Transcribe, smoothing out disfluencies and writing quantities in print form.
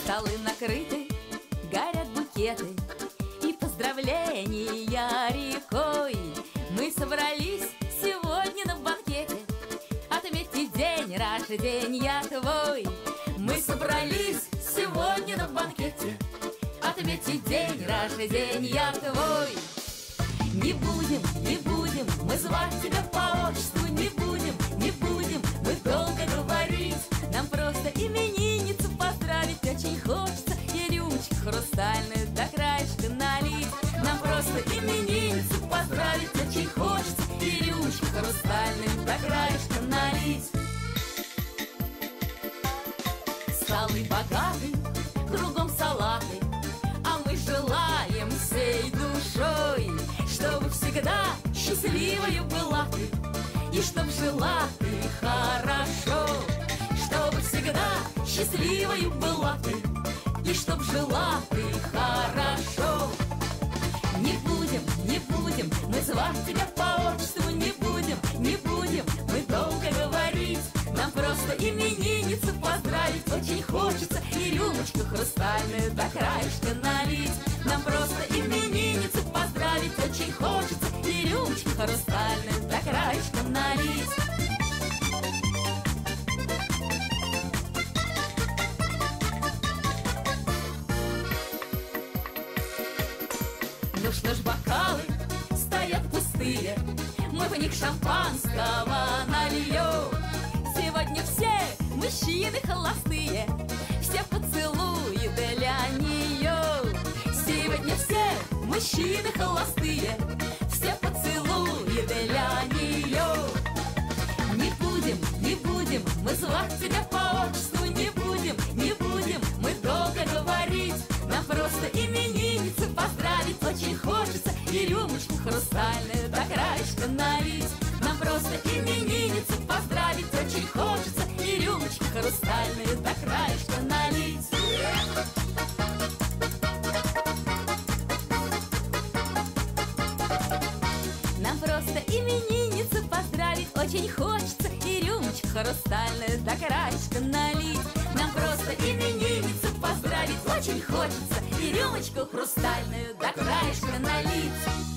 Столы накрыты, горят букеты, и поздравления рекой. Мы собрались сегодня на банкете отметить день рождения твой. Мы собрались сегодня на банкете отметить день рождения твой. Не будем мы звать тебя по отчеству, не будем мы долго говорить. Нам просто именинницу поздравить очень хочется, и рюмочку хрустальную до краешка налить. Нам просто именинницу поздравить очень хочется, и рюмочку хрустальную до краешка налить. Столы богаты, кругом салаты, а мы желаем всей душой, чтобы всегда счастливою была ты, и чтоб жила ты хорошо. Чтобы всегда счастливою была ты, и чтоб жила ты хорошо. Не будем мы звать тебя по отчеству, не будем мы долго говорить. Нам просто именинницу поздравить очень хочется, и рюмочку хрустальную до краешка налить. Нам просто именинницу поздравить очень хочется, и рюмочку хрустальную до краешка налить. Ну что ж, бокалы стоят пустые, мы в них шампанского нальем. Сегодня все мужчины холостые, все поцелуи для нее. Сегодня все мужчины холостые, все поцелуи для нее. Не будем мы звать тебя по отчеству, не будем мы долго говорить. Нам просто именинницу поздравить очень хочется, и рюмочку хрустальную до краешка налить. Нам просто именинницу поздравить очень хочется, и рюмочку хрустальную до краешка налить. Нам просто именинницу поздравить очень хочется, и рюмочку хрустальную до краешка налить. Нам просто именинницу поздравить очень хочется, и рюмочку хрустальную до краешка налить.